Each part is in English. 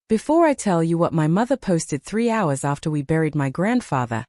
Before I tell you what my mother posted 3 hours after we buried my grandfather,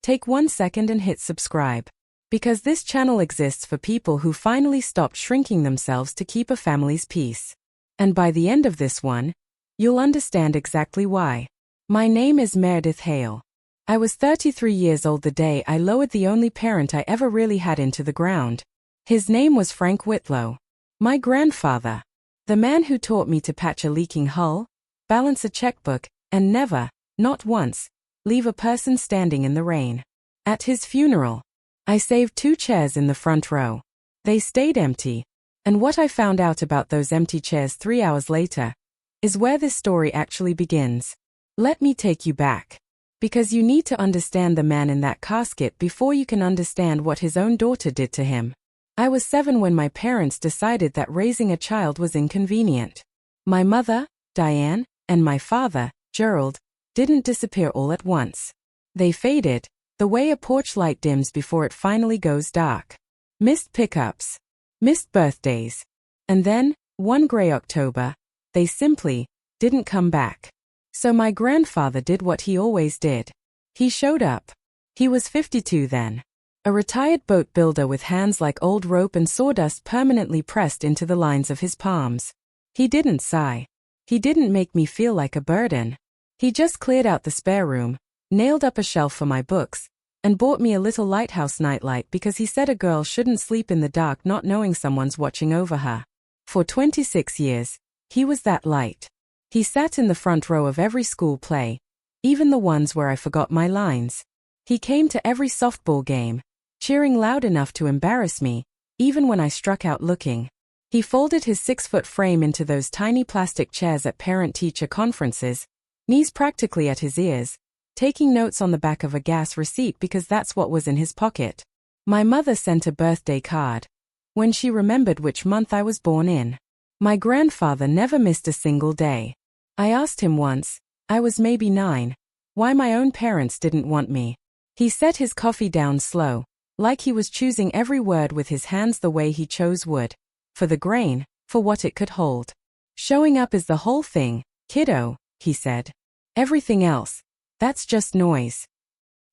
take 1 second and hit subscribe. Because this channel exists for people who finally stopped shrinking themselves to keep a family's peace. And by the end of this one, you'll understand exactly why. My name is Meredith Hale. I was 33 years old the day I lowered the only parent I ever really had into the ground. His name was Frank Whitlow. My grandfather. The man who taught me to patch a leaking hull, balance a checkbook, and never, not once, leave a person standing in the rain. At his funeral, I saved 2 chairs in the front row. They stayed empty. And what I found out about those empty chairs 3 hours later is where this story actually begins. Let me take you back. Because you need to understand the man in that casket before you can understand what his own daughter did to him. I was 7 when my parents decided that raising a child was inconvenient. My mother, Diane, and my father, Gerald, didn't disappear all at once. They faded, the way a porch light dims before it finally goes dark. Missed pickups. Missed birthdays. And then, one gray October, they simply didn't come back. So my grandfather did what he always did. He showed up. He was 52 then. A retired boat builder with hands like old rope and sawdust permanently pressed into the lines of his palms. He didn't sigh. He didn't make me feel like a burden. He just cleared out the spare room, nailed up a shelf for my books, and bought me a little lighthouse nightlight because he said a girl shouldn't sleep in the dark not knowing someone's watching over her. For 26 years, he was that light. He sat in the front row of every school play, even the ones where I forgot my lines. He came to every softball game, cheering loud enough to embarrass me, even when I struck out looking. He folded his 6-foot frame into those tiny plastic chairs at parent-teacher conferences, knees practically at his ears, taking notes on the back of a gas receipt because that's what was in his pocket. My mother sent a birthday card when she remembered which month I was born in. My grandfather never missed a single day. I asked him once, I was maybe 9, why my own parents didn't want me. He set his coffee down slow, like he was choosing every word with his hands the way he chose wood. For the grain, for what it could hold. Showing up is the whole thing, kiddo, he said. Everything else, that's just noise.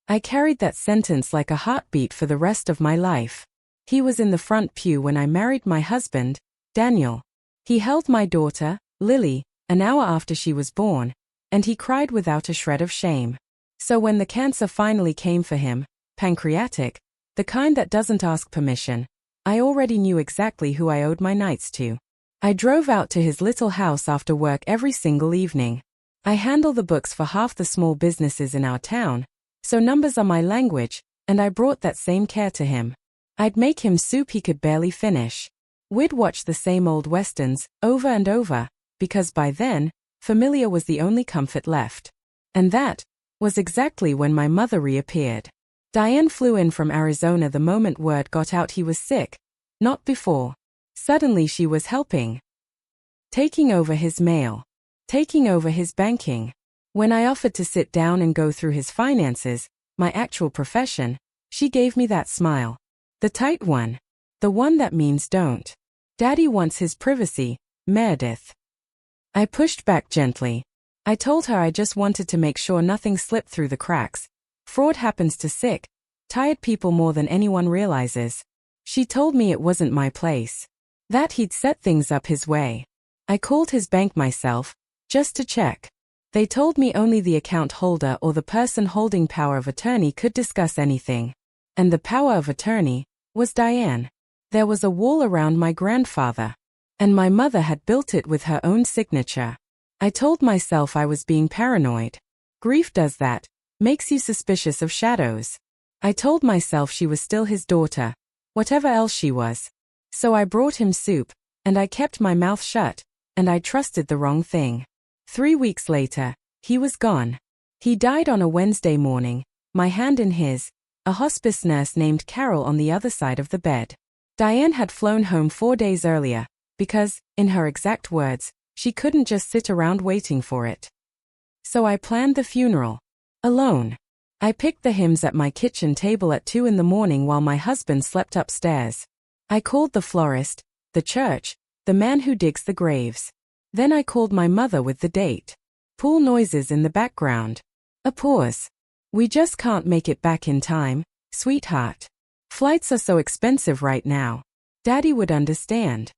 I carried that sentence like a heartbeat for the rest of my life. He was in the front pew when I married my husband, Daniel. He held my daughter, Lily, an hour after she was born, and he cried without a shred of shame. So when the cancer finally came for him, pancreatic, the kind that doesn't ask permission, I already knew exactly who I owed my nights to. I drove out to his little house after work every single evening. I handle the books for half the small businesses in our town, so numbers are my language, and I brought that same care to him. I'd make him soup he could barely finish. We'd watch the same old westerns, over and over, because by then, familiar was the only comfort left. And that was exactly when my mother reappeared. Diane flew in from Arizona the moment word got out he was sick, not before. Suddenly she was helping. Taking over his mail. Taking over his banking. When I offered to sit down and go through his finances, my actual profession, she gave me that smile. The tight one. The one that means don't. Daddy wants his privacy, Meredith. I pushed back gently. I told her I just wanted to make sure nothing slipped through the cracks. Fraud happens to sick, tired people more than anyone realizes. She told me it wasn't my place. That he'd set things up his way. I called his bank myself, just to check. They told me only the account holder or the person holding power of attorney could discuss anything. And the power of attorney was Diane. There was a wall around my grandfather. And my mother had built it with her own signature. I told myself I was being paranoid. Grief does that. Makes you suspicious of shadows. I told myself she was still his daughter, whatever else she was. So I brought him soup, and I kept my mouth shut, and I trusted the wrong thing. 3 weeks later, he was gone. He died on a Wednesday morning, my hand in his, a hospice nurse named Carol on the other side of the bed. Diane had flown home 4 days earlier, because, in her exact words, she couldn't just sit around waiting for it. So I planned the funeral. Alone. I picked the hymns at my kitchen table at 2 in the morning while my husband slept upstairs. I called the florist, the church, the man who digs the graves. Then I called my mother with the date. Pool noises in the background. A pause. We just can't make it back in time, sweetheart. Flights are so expensive right now. Daddy would understand.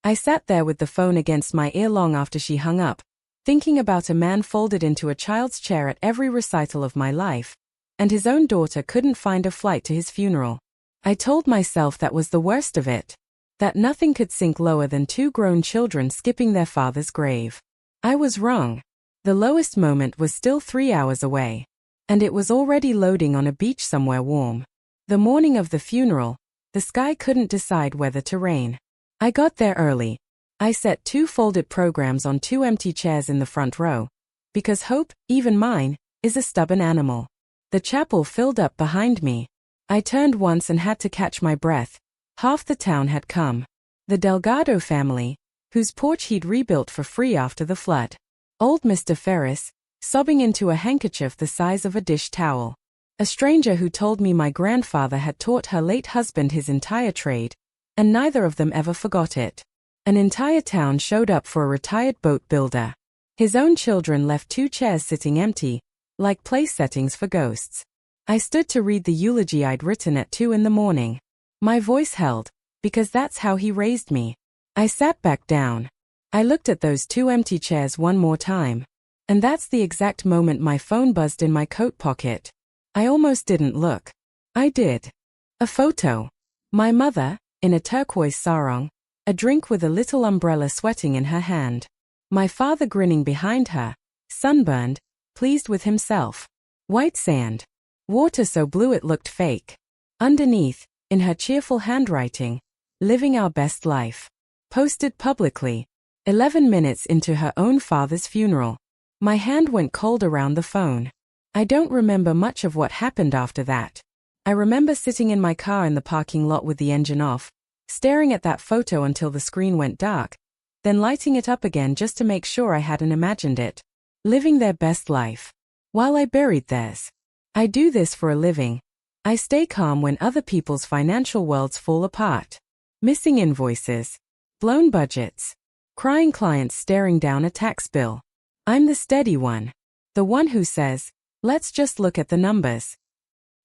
I sat there with the phone against my ear long after she hung up, thinking about a man folded into a child's chair at every recital of my life, and his own daughter couldn't find a flight to his funeral. I told myself that was the worst of it, that nothing could sink lower than two grown children skipping their father's grave. I was wrong. The lowest moment was still 3 hours away, and it was already loading on a beach somewhere warm. The morning of the funeral, the sky couldn't decide whether to rain. I got there early. I set 2 folded programs on 2 empty chairs in the front row, because hope, even mine, is a stubborn animal. The chapel filled up behind me. I turned once and had to catch my breath. Half the town had come. The Delgado family, whose porch he'd rebuilt for free after the flood. Old Mr. Ferris, sobbing into a handkerchief the size of a dish towel. A stranger who told me my grandfather had taught her late husband his entire trade, and neither of them ever forgot it. An entire town showed up for a retired boat builder. His own children left 2 chairs sitting empty, like place settings for ghosts. I stood to read the eulogy I'd written at 2 in the morning. My voice held, because that's how he raised me. I sat back down. I looked at those 2 empty chairs one more time. And that's the exact moment my phone buzzed in my coat pocket. I almost didn't look. I did. A photo. My mother, in a turquoise sarong, a drink with a little umbrella sweating in her hand. My father grinning behind her, sunburned, pleased with himself. White sand. Water so blue it looked fake. Underneath, in her cheerful handwriting, living our best life. Posted publicly. 11 minutes into her own father's funeral. My hand went cold around the phone. I don't remember much of what happened after that. I remember sitting in my car in the parking lot with the engine off, staring at that photo until the screen went dark, then lighting it up again just to make sure I hadn't imagined it. Living their best life. While I buried theirs. I do this for a living. I stay calm when other people's financial worlds fall apart. Missing invoices. Blown budgets. Crying clients staring down a tax bill. I'm the steady one. The one who says, let's just look at the numbers.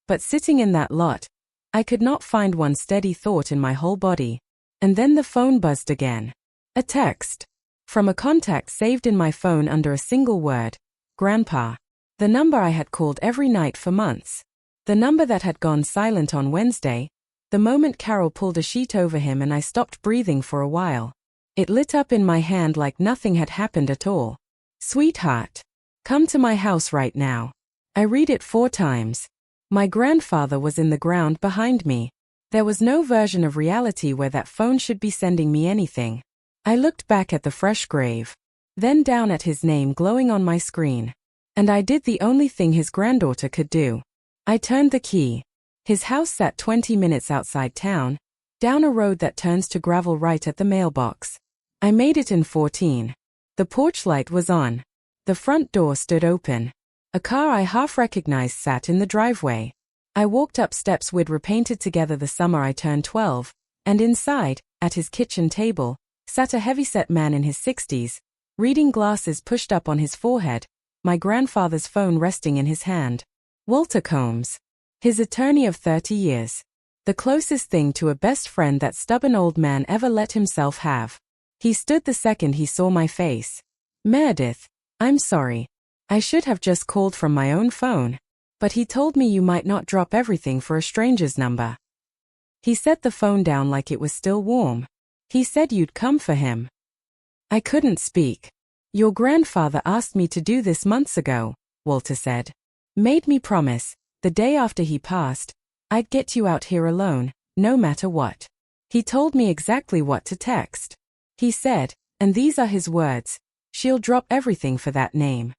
But sitting in that lot, I could not find one steady thought in my whole body. And then the phone buzzed again. A text. From a contact saved in my phone under a single word. Grandpa. The number I had called every night for months. The number that had gone silent on Wednesday, the moment Carol pulled a sheet over him and I stopped breathing for a while. It lit up in my hand like nothing had happened at all. Sweetheart. Come to my house right now. I read it 4 times. My grandfather was in the ground behind me. There was no version of reality where that phone should be sending me anything. I looked back at the fresh grave. Then down at his name glowing on my screen. And I did the only thing his granddaughter could do. I turned the key. His house sat 20 minutes outside town, down a road that turns to gravel right at the mailbox. I made it in 14. The porch light was on. The front door stood open. A car I half recognized sat in the driveway. I walked up steps we'd repainted together the summer I turned 12, and inside, at his kitchen table, sat a heavyset man in his 60s, reading glasses pushed up on his forehead, my grandfather's phone resting in his hand. Walter Combs. His attorney of 30 years. The closest thing to a best friend that stubborn old man ever let himself have. He stood the second he saw my face. Meredith, I'm sorry. I should have just called from my own phone. But he told me you might not drop everything for a stranger's number. He set the phone down like it was still warm. He said you'd come for him. I couldn't speak. Your grandfather asked me to do this months ago, Walter said. Made me promise, the day after he passed, I'd get you out here alone, no matter what. He told me exactly what to text. He said, and these are his words, she'll drop everything for that name.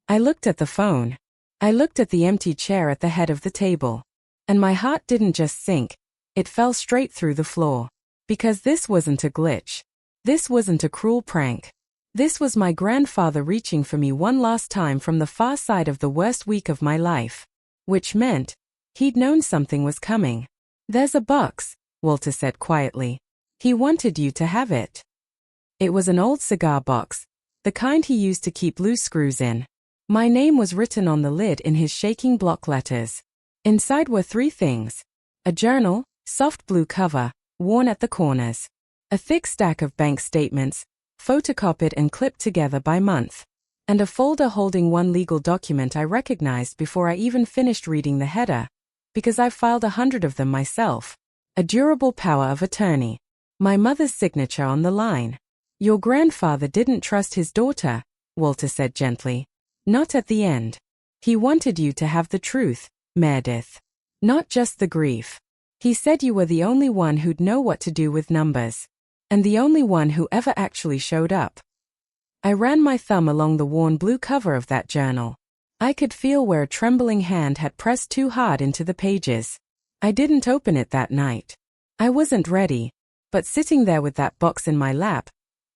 I looked at the phone. I looked at the empty chair at the head of the table. And my heart didn't just sink, it fell straight through the floor. Because this wasn't a glitch. This wasn't a cruel prank. This was my grandfather reaching for me one last time from the far side of the worst week of my life. Which meant, he'd known something was coming. There's a box, Walter said quietly. He wanted you to have it. It was an old cigar box, the kind he used to keep loose screws in. My name was written on the lid in his shaking block letters. Inside were 3 things: a journal, soft blue cover, worn at the corners, a thick stack of bank statements, photocopied and clipped together by month, and a folder holding one legal document I recognized before I even finished reading the header, because I've filed 100 of them myself. A durable power of attorney. My mother's signature on the line. Your grandfather didn't trust his daughter, Walter said gently. Not at the end. He wanted you to have the truth, Meredith. Not just the grief. He said you were the only one who'd know what to do with numbers. And the only one who ever actually showed up. I ran my thumb along the worn blue cover of that journal. I could feel where a trembling hand had pressed too hard into the pages. I didn't open it that night. I wasn't ready, but sitting there with that box in my lap,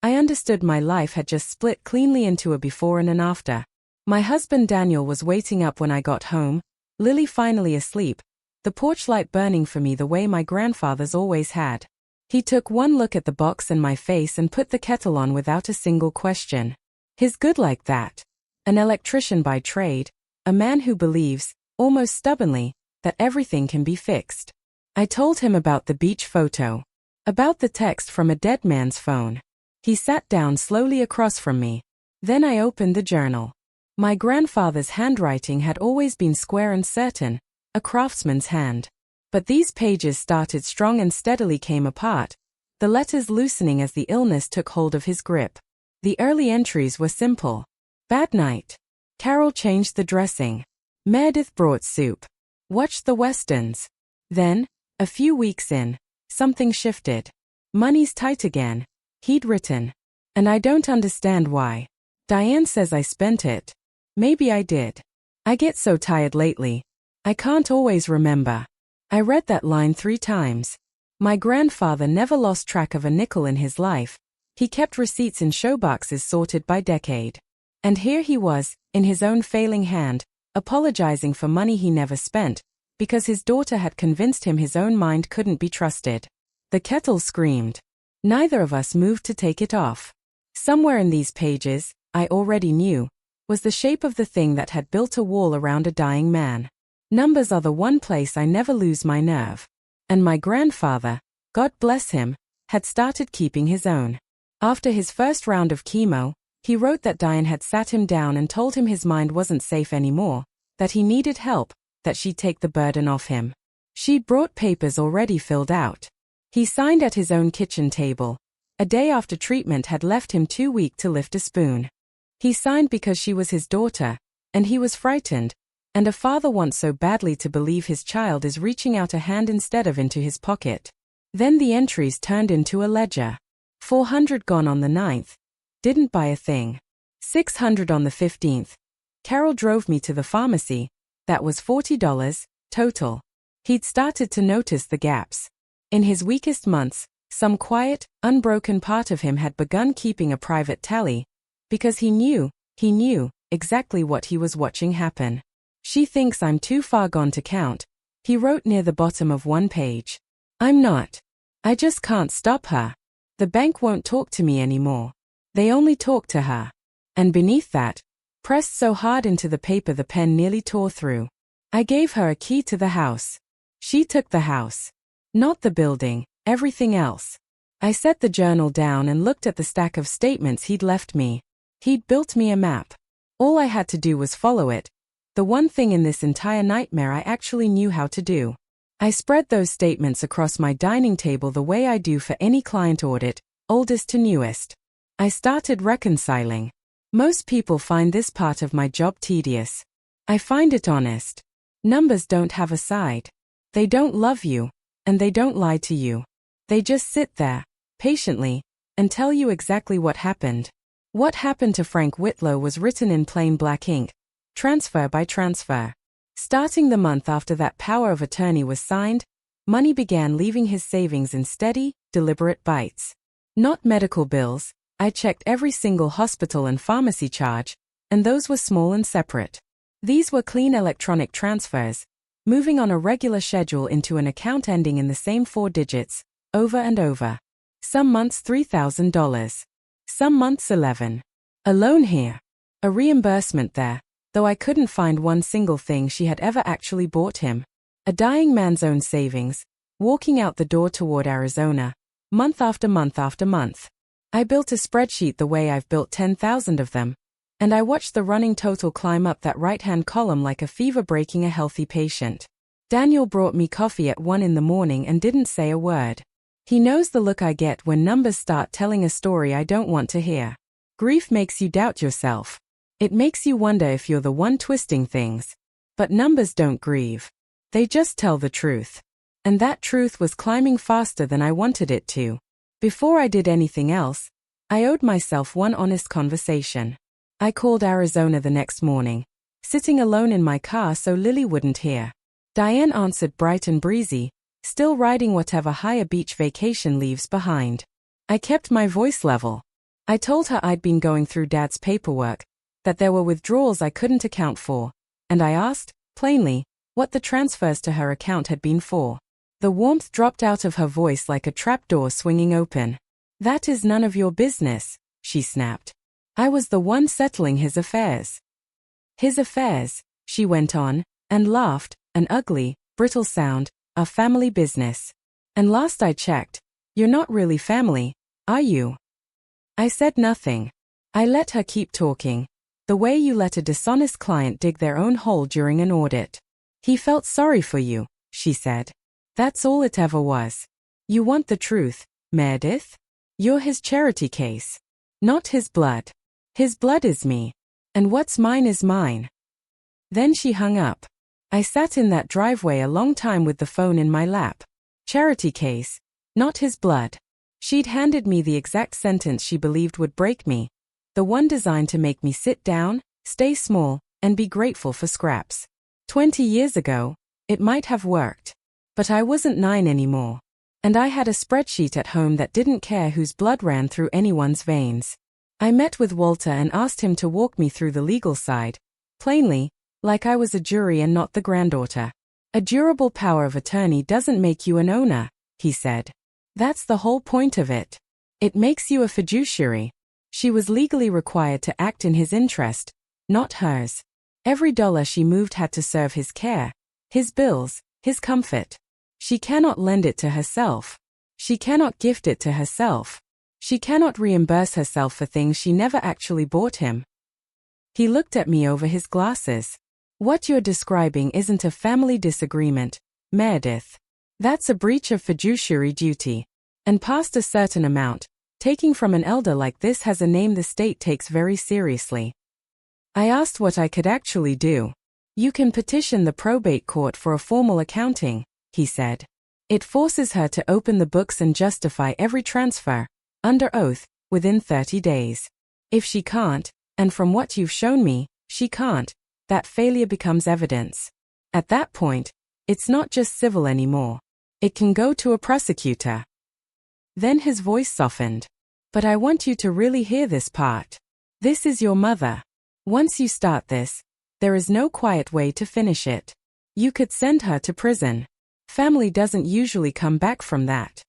I understood my life had just split cleanly into a before and an after. My husband Daniel was waiting up when I got home, Lily finally asleep, the porch light burning for me the way my grandfather's always had. He took one look at the box and my face and put the kettle on without a single question. He's good like that. An electrician by trade, a man who believes, almost stubbornly, that everything can be fixed. I told him about the beach photo, about the text from a dead man's phone. He sat down slowly across from me. Then I opened the journal. My grandfather's handwriting had always been square and certain, a craftsman's hand. But these pages started strong and steadily came apart, the letters loosening as the illness took hold of his grip. The early entries were simple. Bad night. Carol changed the dressing. Meredith brought soup. Watched the westerns. Then, a few weeks in, something shifted. Money's tight again. He'd written. And I don't understand why. Diane says I spent it. Maybe I did. I get so tired lately. I can't always remember. I read that line 3 times. My grandfather never lost track of a nickel in his life. He kept receipts in showboxes sorted by decade. And here he was, in his own failing hand, apologizing for money he never spent, because his daughter had convinced him his own mind couldn't be trusted. The kettle screamed. Neither of us moved to take it off. Somewhere in these pages, I already knew, was the shape of the thing that had built a wall around a dying man. Numbers are the one place I never lose my nerve. And my grandfather, God bless him, had started keeping his own. After his first round of chemo, he wrote that Diane had sat him down and told him his mind wasn't safe anymore, that he needed help, that she'd take the burden off him. She'd brought papers already filled out. He signed at his own kitchen table. A day after treatment had left him too weak to lift a spoon. He signed because she was his daughter, and he was frightened, and a father wants so badly to believe his child is reaching out a hand instead of into his pocket. Then the entries turned into a ledger. 400 gone on the 9th. Didn't buy a thing. 600 on the 15th. Carol drove me to the pharmacy. That was $40, total. He'd started to notice the gaps. In his weakest months, some quiet, unbroken part of him had begun keeping a private tally, because he knew exactly what he was watching happen. She thinks I'm too far gone to count, he wrote near the bottom of one page. I'm not. I just can't stop her. The bank won't talk to me anymore. They only talk to her. And beneath that, pressed so hard into the paper the pen nearly tore through. I gave her a key to the house. She took the house. Not the building, everything else. I set the journal down and looked at the stack of statements he'd left me. He'd built me a map. All I had to do was follow it. The one thing in this entire nightmare I actually knew how to do. I spread those statements across my dining table the way I do for any client audit, oldest to newest. I started reconciling. Most people find this part of my job tedious. I find it honest. Numbers don't have a side. They don't love you, and they don't lie to you. They just sit there, patiently, and tell you exactly what happened. What happened to Frank Whitlow was written in plain black ink, transfer by transfer. Starting the month after that power of attorney was signed, money began leaving his savings in steady, deliberate bites. Not medical bills. I checked every single hospital and pharmacy charge, and those were small and separate. These were clean electronic transfers, moving on a regular schedule into an account ending in the same 4 digits, over and over. Some months $3,000. Some months 11. A loan here. A reimbursement there, though I couldn't find one single thing she had ever actually bought him. A dying man's own savings, walking out the door toward Arizona, month after month after month. I built a spreadsheet the way I've built 10,000 of them, and I watched the running total climb up that right-hand column like a fever breaking a healthy patient. Daniel brought me coffee at 1 in the morning and didn't say a word. He knows the look I get when numbers start telling a story I don't want to hear. Grief makes you doubt yourself. It makes you wonder if you're the one twisting things. But numbers don't grieve. They just tell the truth. And that truth was climbing faster than I wanted it to. Before I did anything else, I owed myself one honest conversation. I called Arizona the next morning, sitting alone in my car so Lily wouldn't hear. Diane answered bright and breezy, still riding whatever higher beach vacation leaves behind. I kept my voice level. I told her I'd been going through Dad's paperwork, that there were withdrawals I couldn't account for, and I asked, plainly, what the transfers to her account had been for. The warmth dropped out of her voice like a trapdoor swinging open. That is none of your business, she snapped. I was the one settling his affairs. His affairs, she went on, and laughed, an ugly, brittle sound, our family business. And last I checked, you're not really family, are you? I said nothing. I let her keep talking, the way you let a dishonest client dig their own hole during an audit. He felt sorry for you, she said. That's all it ever was. You want the truth, Meredith? You're his charity case. Not his blood. His blood is me. And what's mine is mine. Then she hung up. I sat in that driveway a long time with the phone in my lap. Charity case. Not his blood. She'd handed me the exact sentence she believed would break me. The one designed to make me sit down, stay small, and be grateful for scraps. 20 years ago, it might have worked. But I wasn't 9 anymore. And I had a spreadsheet at home that didn't care whose blood ran through anyone's veins. I met with Walter and asked him to walk me through the legal side, plainly, like I was a jury and not the granddaughter. A durable power of attorney doesn't make you an owner, he said. That's the whole point of it. It makes you a fiduciary. She was legally required to act in his interest, not hers. Every dollar she moved had to serve his care, his bills, his comfort. She cannot lend it to herself. She cannot gift it to herself. She cannot reimburse herself for things she never actually bought him. He looked at me over his glasses. What you're describing isn't a family disagreement, Meredith. That's a breach of fiduciary duty. And past a certain amount, taking from an elder like this has a name the state takes very seriously. I asked what I could actually do. You can petition the probate court for a formal accounting, he said. It forces her to open the books and justify every transfer, under oath, within 30 days. If she can't, and from what you've shown me, she can't, that failure becomes evidence. At that point, it's not just civil anymore. It can go to a prosecutor. Then his voice softened. But I want you to really hear this part. This is your mother. Once you start this, there is no quiet way to finish it. You could send her to prison. Family doesn't usually come back from that.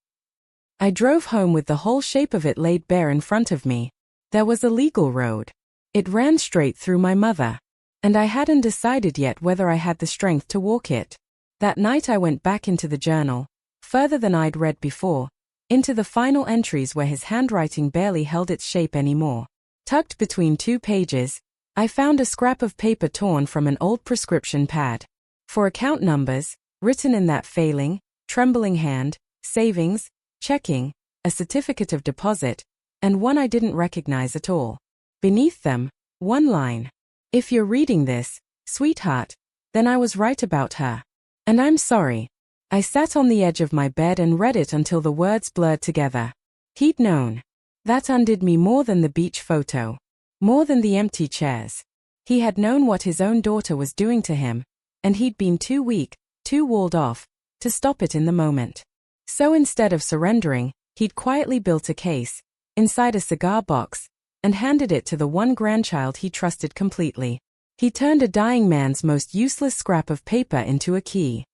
I drove home with the whole shape of it laid bare in front of me. There was a legal road. It ran straight through my mother. And I hadn't decided yet whether I had the strength to walk it. That night I went back into the journal, further than I'd read before, into the final entries where his handwriting barely held its shape anymore. Tucked between 2 pages, I found a scrap of paper torn from an old prescription pad. For account numbers, written in that failing, trembling hand, savings, checking, a certificate of deposit, and one I didn't recognize at all. Beneath them, one line. If you're reading this, sweetheart, then I was right about her. And I'm sorry. I sat on the edge of my bed and read it until the words blurred together. He'd known. That undid me more than the beach photo. More than the empty chairs. He had known what his own daughter was doing to him, and he'd been too weak, too walled off, to stop it in the moment. So instead of surrendering, he'd quietly built a case, inside a cigar box, and handed it to the one grandchild he trusted completely. He turned a dying man's most useless scrap of paper into a key.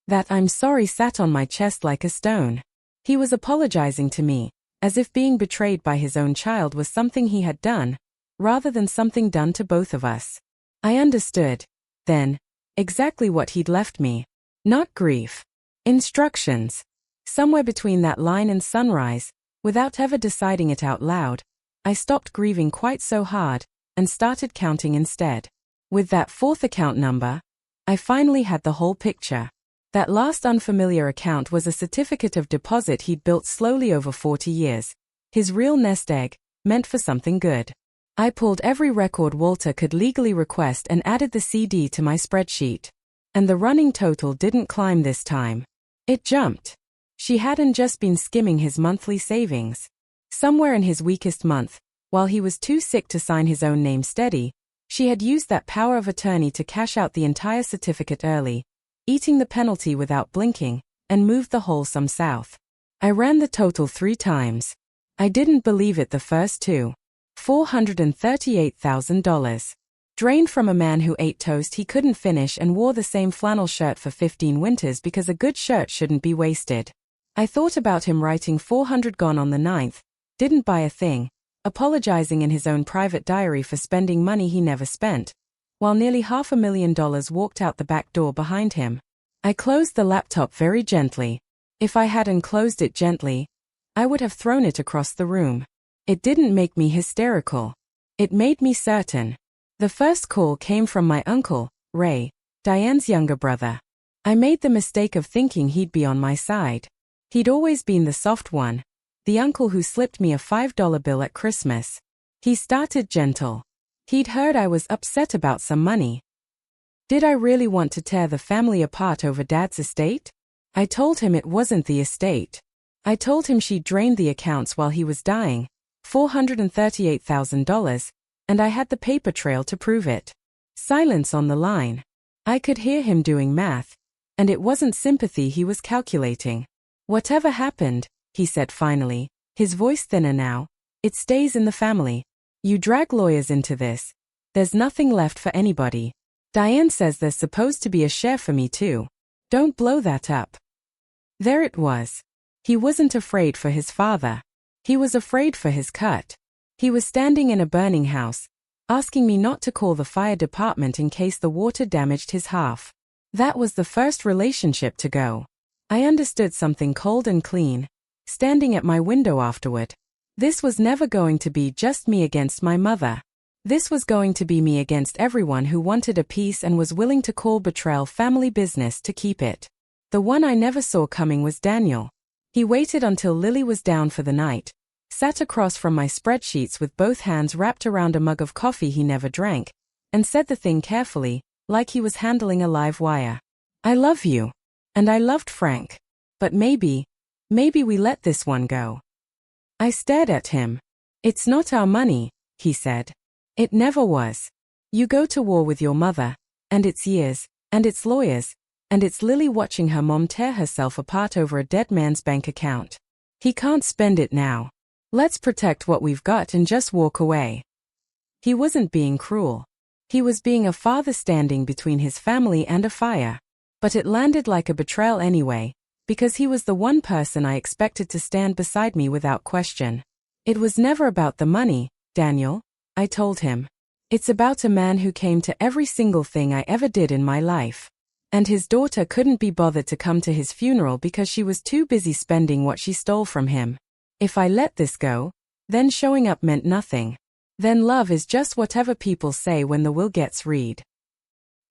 That I'm sorry sat on my chest like a stone. He was apologizing to me, as if being betrayed by his own child was something he had done, rather than something done to both of us. I understood, then, exactly what he'd left me. Not grief. Instructions. Somewhere between that line and sunrise, without ever deciding it out loud, I stopped grieving quite so hard, and started counting instead. With that fourth account number, I finally had the whole picture. That last unfamiliar account was a certificate of deposit he'd built slowly over 40 years. His real nest egg, meant for something good. I pulled every record Walter could legally request and added the CD to my spreadsheet. And the running total didn't climb this time. It jumped. She hadn't just been skimming his monthly savings. Somewhere in his weakest month, while he was too sick to sign his own name steady, she had used that power of attorney to cash out the entire certificate early, eating the penalty without blinking, and moved the whole sum south. I ran the total 3 times. I didn't believe it the first 2. $438,000. Drained from a man who ate toast he couldn't finish and wore the same flannel shirt for 15 winters because a good shirt shouldn't be wasted. I thought about him writing 400 gone on the 9th, didn't buy a thing, apologizing in his own private diary for spending money he never spent, while nearly $500,000 walked out the back door behind him. I closed the laptop very gently. If I hadn't closed it gently, I would have thrown it across the room. It didn't make me hysterical. It made me certain. The first call came from my uncle, Ray, Diane's younger brother. I made the mistake of thinking he'd be on my side. He'd always been the soft one, the uncle who slipped me a $5 bill at Christmas. He started gentle. He'd heard I was upset about some money. Did I really want to tear the family apart over Dad's estate? I told him it wasn't the estate. I told him she'd drained the accounts while he was dying, $438,000, and I had the paper trail to prove it. Silence on the line. I could hear him doing math, and it wasn't sympathy he was calculating. Whatever happened, he said finally, his voice thinner now, it stays in the family. You drag lawyers into this. There's nothing left for anybody. Diane says there's supposed to be a share for me too. Don't blow that up. There it was. He wasn't afraid for his father. He was afraid for his cut. He was standing in a burning house, asking me not to call the fire department in case the water damaged his half. That was the first relationship to go. I understood something cold and clean, standing at my window afterward. This was never going to be just me against my mother. This was going to be me against everyone who wanted a piece and was willing to call Betrayal family business to keep it. The one I never saw coming was Daniel. He waited until Lily was down for the night, sat across from my spreadsheets with both hands wrapped around a mug of coffee he never drank, and said the thing carefully, like he was handling a live wire. I love you. And I loved Frank. But maybe we let this one go. I stared at him. It's not our money, he said. It never was. You go to war with your mother, and it's years, and it's lawyers, and it's Lily watching her mom tear herself apart over a dead man's bank account. He can't spend it now. Let's protect what we've got and just walk away. He wasn't being cruel. He was being a father standing between his family and a fire. But it landed like a betrayal anyway, because he was the one person I expected to stand beside me without question. It was never about the money, Daniel, I told him. It's about a man who came to every single thing I ever did in my life. And his daughter couldn't be bothered to come to his funeral because she was too busy spending what she stole from him. If I let this go, then showing up meant nothing. Then love is just whatever people say when the will gets read.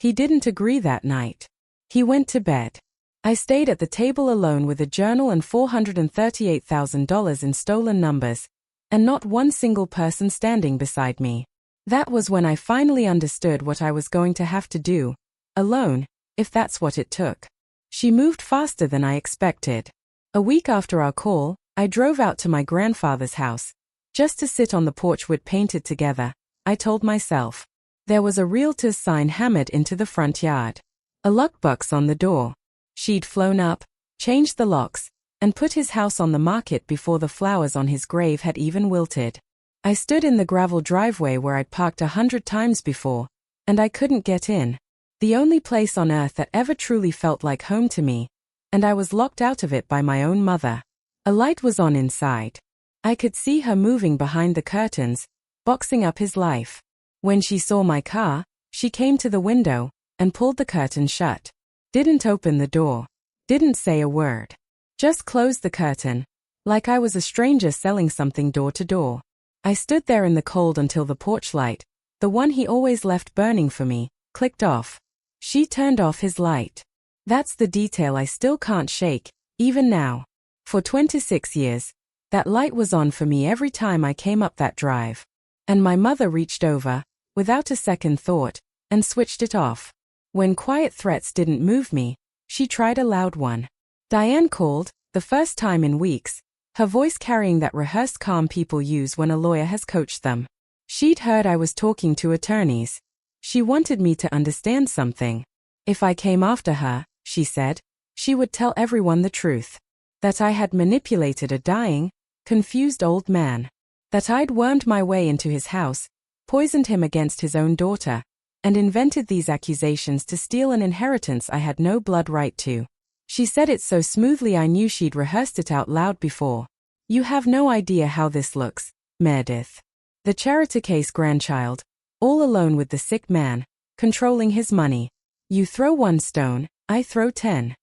He didn't agree that night. He went to bed. I stayed at the table alone with a journal and $438,000 in stolen numbers, and not one single person standing beside me. That was when I finally understood what I was going to have to do, alone, if that's what it took. She moved faster than I expected. A week after our call, I drove out to my grandfather's house, just to sit on the porch we'd painted together, I told myself. There was a realtor's sign hammered into the front yard. A lockbox on the door. She'd flown up, changed the locks, and put his house on the market before the flowers on his grave had even wilted. I stood in the gravel driveway where I'd parked 100 times before, and I couldn't get in. The only place on earth that ever truly felt like home to me, and I was locked out of it by my own mother. A light was on inside. I could see her moving behind the curtains, boxing up his life. When she saw my car, she came to the window and pulled the curtain shut. Didn't open the door. Didn't say a word. Just closed the curtain, like I was a stranger selling something door to door. I stood there in the cold until the porch light, the one he always left burning for me, clicked off. She turned off his light. That's the detail I still can't shake, even now. For 26 years, that light was on for me every time I came up that drive. And my mother reached over, without a second thought, and switched it off. When quiet threats didn't move me, she tried a loud one. Diane called, the first time in weeks, her voice carrying that rehearsed calm people use when a lawyer has coached them. She'd heard I was talking to attorneys. She wanted me to understand something. If I came after her, she said, she would tell everyone the truth. That I had manipulated a dying, confused old man. That I'd wormed my way into his house, poisoned him against his own daughter, and invented these accusations to steal an inheritance I had no blood right to. She said it so smoothly I knew she'd rehearsed it out loud before. You have no idea how this looks, Meredith. The charity case grandchild, all alone with the sick man, controlling his money. You throw 1 stone, I throw 10.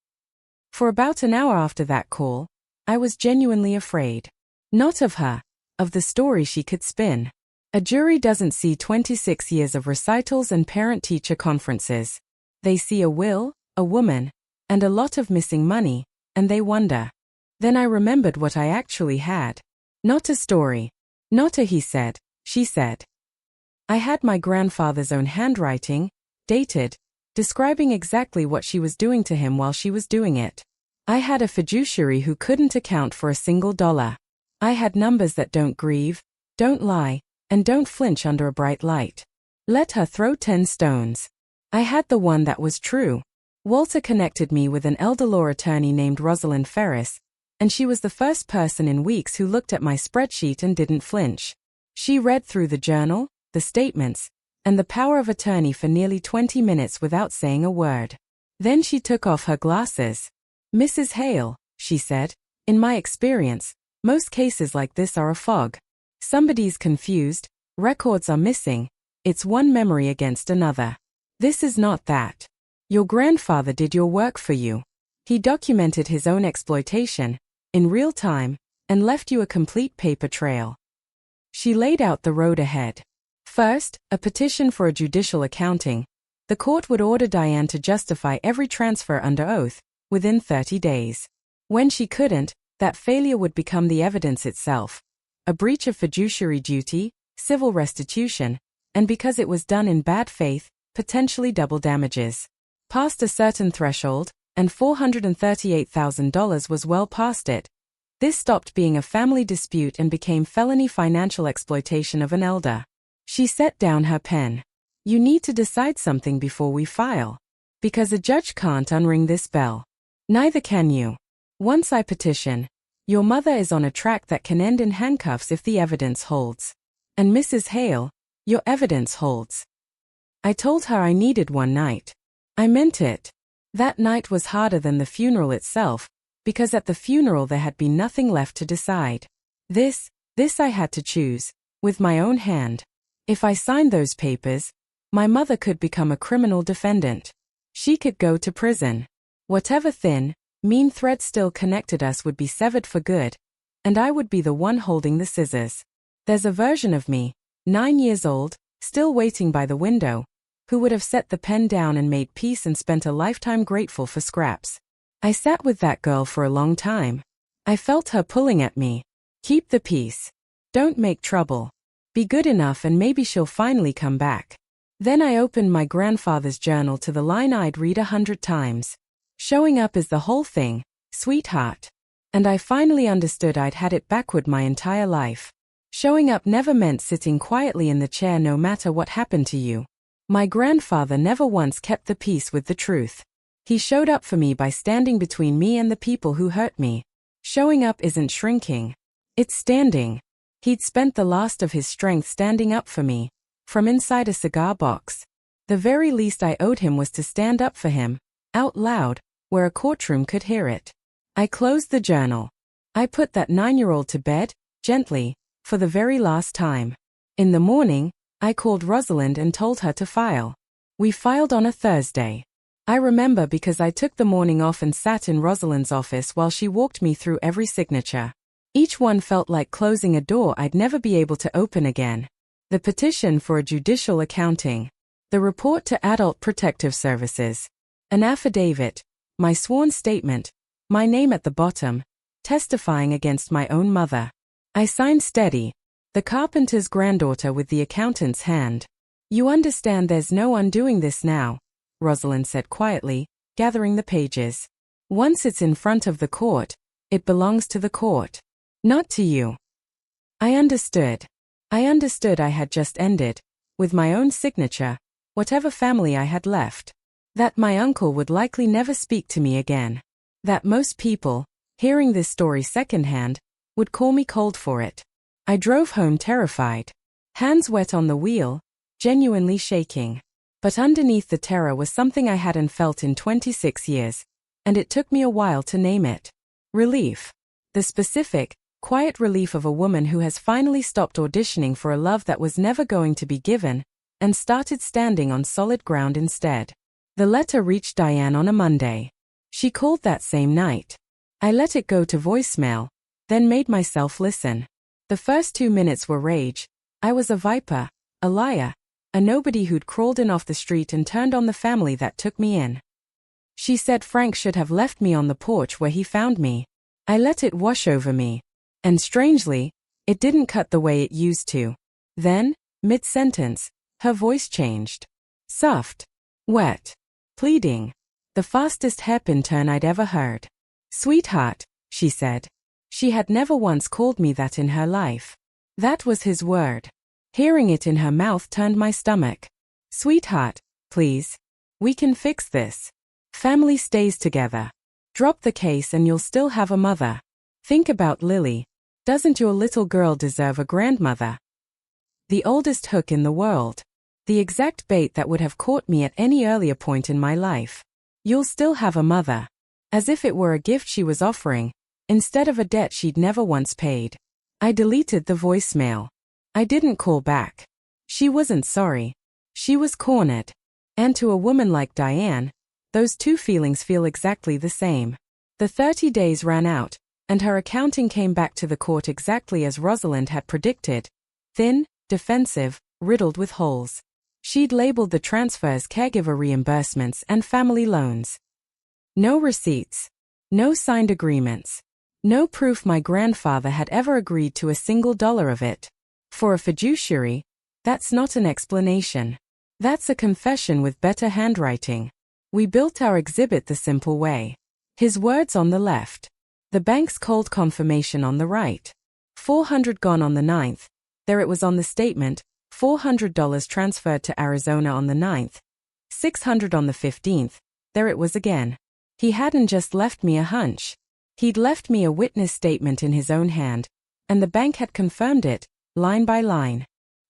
For about an hour after that call, I was genuinely afraid. Not of her, of the story she could spin. A jury doesn't see 26 years of recitals and parent-teacher conferences. They see a will, a woman, and a lot of missing money, and they wonder. Then I remembered what I actually had. Not a story. Not a he said, she said. I had my grandfather's own handwriting, dated, describing exactly what she was doing to him while she was doing it. I had a fiduciary who couldn't account for a single dollar. I had numbers that don't grieve, don't lie, and don't flinch under a bright light. Let her throw 10 stones. I had the one that was true. Walter connected me with an elder law attorney named Rosalind Ferris, and she was the first person in weeks who looked at my spreadsheet and didn't flinch. She read through the journal, the statements, and the power of attorney for nearly 20 minutes without saying a word. Then she took off her glasses. Mrs. Hale, she said, in my experience, most cases like this are a fog. Somebody's confused, records are missing, it's one memory against another. This is not that. Your grandfather did your work for you. He documented his own exploitation, in real time, and left you a complete paper trail. She laid out the road ahead. First, a petition for a judicial accounting. The court would order Diane to justify every transfer under oath, within 30 days. When she couldn't, that failure would become the evidence itself. A breach of fiduciary duty, civil restitution, and because it was done in bad faith, potentially double damages. Past a certain threshold, and $438,000 was well past it. This stopped being a family dispute and became felony financial exploitation of an elder. She set down her pen. You need to decide something before we file. Because a judge can't unring this bell. Neither can you. Once I petition, your mother is on a track that can end in handcuffs if the evidence holds. And Mrs. Hale, your evidence holds. I told her I needed one night. I meant it. That night was harder than the funeral itself, because at the funeral there had been nothing left to decide. This I had to choose, with my own hand. If I signed those papers, my mother could become a criminal defendant. She could go to prison. Whatever thin, mean thread still connected us would be severed for good, and I would be the one holding the scissors. There's a version of me, 9 years old, still waiting by the window, who would have set the pen down and made peace and spent a lifetime grateful for scraps. I sat with that girl for a long time. I felt her pulling at me. Keep the peace. Don't make trouble. Be good enough and maybe she'll finally come back. Then I opened my grandfather's journal to the line I'd read 100 times. Showing up is the whole thing, sweetheart. And I finally understood I'd had it backward my entire life. Showing up never meant sitting quietly in the chair no matter what happened to you. My grandfather never once kept the peace with the truth. He showed up for me by standing between me and the people who hurt me. Showing up isn't shrinking. It's standing. He'd spent the last of his strength standing up for me, from inside a cigar box. The very least I owed him was to stand up for him, out loud, where a courtroom could hear it. I closed the journal. I put that 9-year-old to bed, gently, for the very last time. In the morning, I called Rosalind and told her to file. We filed on a Thursday. I remember because I took the morning off and sat in Rosalind's office while she walked me through every signature. Each one felt like closing a door I'd never be able to open again. The petition for a judicial accounting. The report to Adult Protective Services. An affidavit. My sworn statement. My name at the bottom. Testifying against my own mother. I signed steady. The carpenter's granddaughter with the accountant's hand. You understand there's no undoing this now, Rosalind said quietly, gathering the pages. Once it's in front of the court, it belongs to the court. Not to you. I understood. I had just ended, with my own signature, whatever family I had left. That my uncle would likely never speak to me again. That most people, hearing this story secondhand, would call me cold for it. I drove home terrified. Hands wet on the wheel, genuinely shaking. But underneath the terror was something I hadn't felt in 26 years, and it took me a while to name it. Relief. The specific, quiet relief of a woman who has finally stopped auditioning for a love that was never going to be given, and started standing on solid ground instead. The letter reached Diane on a Monday. She called that same night. I let it go to voicemail, then made myself listen. The first 2 minutes were rage. I was a viper, a liar, a nobody who'd crawled in off the street and turned on the family that took me in. She said Frank should have left me on the porch where he found me. I let it wash over me. And strangely, it didn't cut the way it used to. Then, mid-sentence, her voice changed. Soft. Wet. Pleading. The fastest hairpin turn I'd ever heard. Sweetheart, she said. She had never once called me that in her life. That was his word. Hearing it in her mouth turned my stomach. Sweetheart, please. We can fix this. Family stays together. Drop the case and you'll still have a mother. Think about Lily. Doesn't your little girl deserve a grandmother? The oldest hook in the world. The exact bait that would have caught me at any earlier point in my life. You'll still have a mother. As if it were a gift she was offering, instead of a debt she'd never once paid. I deleted the voicemail. I didn't call back. She wasn't sorry. She was cornered. And to a woman like Diane, those two feelings feel exactly the same. The 30 days ran out, and her accounting came back to the court exactly as Rosalind had predicted. Thin, defensive, riddled with holes. She'd labeled the transfers caregiver reimbursements and family loans. No receipts. No signed agreements. No proof my grandfather had ever agreed to a single dollar of it. For a fiduciary, that's not an explanation. That's a confession with better handwriting. We built our exhibit the simple way. His words on the left. The bank's cold confirmation on the right. $400 gone on the 9th. There it was on the statement. $400 transferred to Arizona on the 9th. $600 on the 15th. There it was again. He hadn't just left me a hunch. He'd left me a witness statement in his own hand, and the bank had confirmed it, line by line.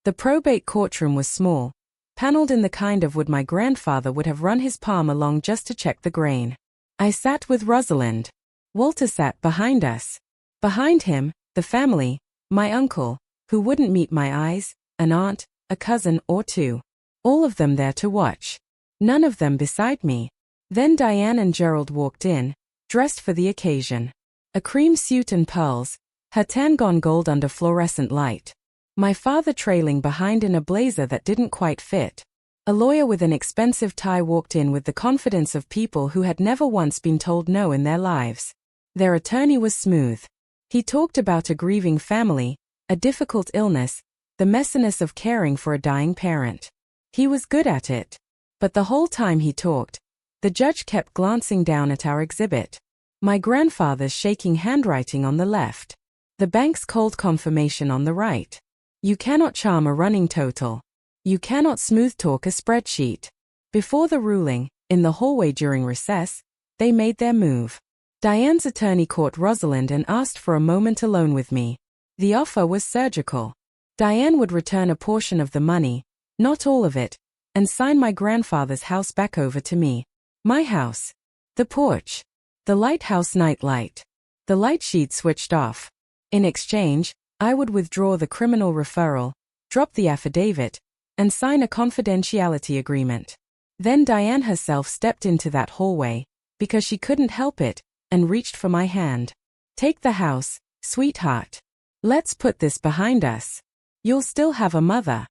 The probate courtroom was small, paneled in the kind of wood my grandfather would have run his palm along just to check the grain. I sat with Rosalind. Walter sat behind us. Behind him, the family, my uncle, who wouldn't meet my eyes, an aunt, a cousin or two. All of them there to watch. None of them beside me. Then Diane and Gerald walked in, dressed for the occasion. A cream suit and pearls, her tan gone gold under fluorescent light. My father trailing behind in a blazer that didn't quite fit. A lawyer with an expensive tie walked in with the confidence of people who had never once been told no in their lives. Their attorney was smooth. He talked about a grieving family, a difficult illness, the messiness of caring for a dying parent. He was good at it. But the whole time he talked, the judge kept glancing down at our exhibit. My grandfather's shaking handwriting on the left. The bank's cold confirmation on the right. You cannot charm a running total. You cannot smooth talk a spreadsheet. Before the ruling, in the hallway during recess, they made their move. Diane's attorney caught Rosalind and asked for a moment alone with me. The offer was surgical. Diane would return a portion of the money, not all of it, and sign my grandfather's house back over to me. My house. The porch. The lighthouse nightlight. The light she'd switched off. In exchange, I would withdraw the criminal referral, drop the affidavit, and sign a confidentiality agreement. Then Diane herself stepped into that hallway, because she couldn't help it, and reached for my hand. Take the house, sweetheart. Let's put this behind us. You'll still have a mother.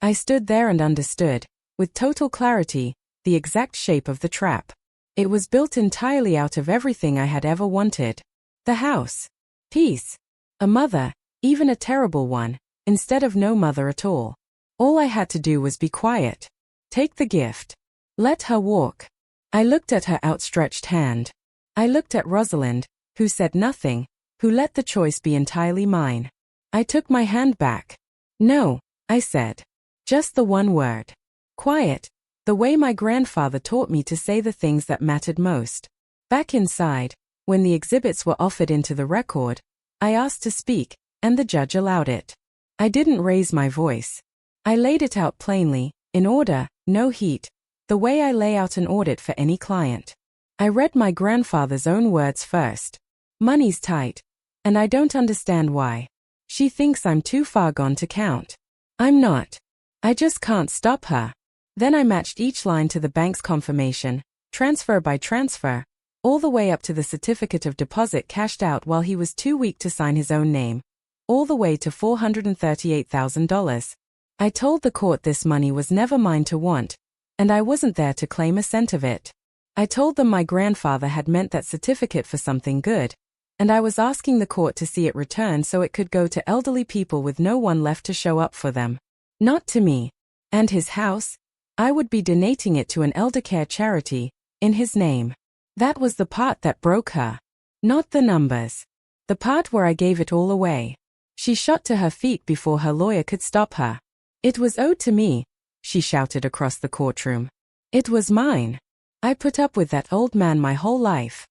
I stood there and understood, with total clarity, the exact shape of the trap. It was built entirely out of everything I had ever wanted. The house. Peace. A mother, even a terrible one, instead of no mother at all. All I had to do was be quiet. Take the gift. Let her walk. I looked at her outstretched hand. I looked at Rosalind, who said nothing, who let the choice be entirely mine. I took my hand back. No, I said. Just the one word. Quiet. The way my grandfather taught me to say the things that mattered most. Back inside, when the exhibits were offered into the record, I asked to speak, and the judge allowed it. I didn't raise my voice. I laid it out plainly, in order, no heat, the way I lay out an audit for any client. I read my grandfather's own words first. Money's tight, and I don't understand why. She thinks I'm too far gone to count. I'm not. I just can't stop her. Then I matched each line to the bank's confirmation, transfer by transfer, all the way up to the certificate of deposit cashed out while he was too weak to sign his own name, all the way to $438,000. I told the court this money was never mine to want, and I wasn't there to claim a cent of it. I told them my grandfather had meant that certificate for something good, and I was asking the court to see it returned so it could go to elderly people with no one left to show up for them. Not to me. And his house? I would be donating it to an elder care charity, in his name. That was the part that broke her. Not the numbers. The part where I gave it all away. She shot to her feet before her lawyer could stop her. It was owed to me, she shouted across the courtroom. It was mine. I put up with that old man my whole life.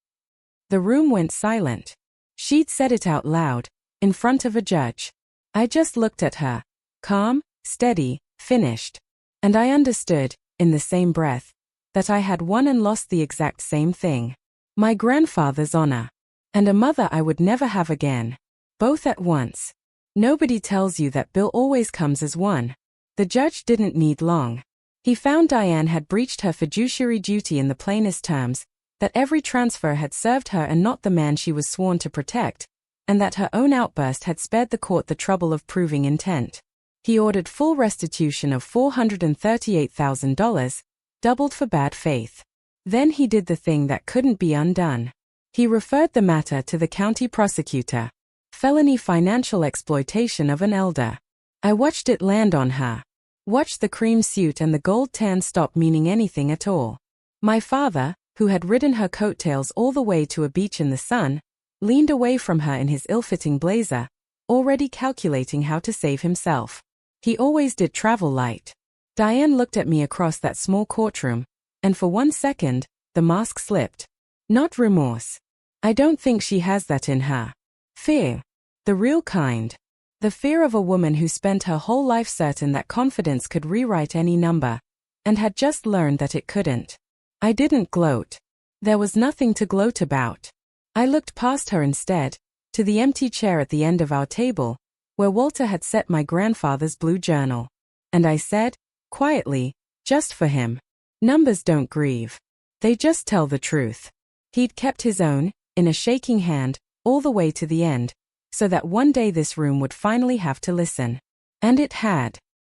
The room went silent. She'd said it out loud, in front of a judge. I just looked at her. Calm, steady, finished. And I understood, in the same breath, that I had won and lost the exact same thing. My grandfather's honor. And a mother I would never have again. Both at once. Nobody tells you that bill always comes as one. The judge didn't need long. He found Diane had breached her fiduciary duty in the plainest terms, that every transfer had served her and not the man she was sworn to protect, and that her own outburst had spared the court the trouble of proving intent. He ordered full restitution of $438,000, doubled for bad faith. Then he did the thing that couldn't be undone. He referred the matter to the county prosecutor. Felony financial exploitation of an elder. I watched it land on her. Watched the cream suit and the gold tan stop meaning anything at all. My father, who had ridden her coattails all the way to a beach in the sun, leaned away from her in his ill-fitting blazer, already calculating how to save himself. He always did travel light. Diane looked at me across that small courtroom, and for 1 second, the mask slipped. Not remorse. I don't think she has that in her. Fear. The real kind. The fear of a woman who spent her whole life certain that confidence could rewrite any number, and had just learned that it couldn't. I didn't gloat. There was nothing to gloat about. I looked past her instead, to the empty chair at the end of our table, where Walter had set my grandfather's blue journal. And I said, quietly, just for him. Numbers don't grieve. They just tell the truth. He'd kept his own, in a shaking hand, all the way to the end, so that one day this room would finally have to listen. And it had.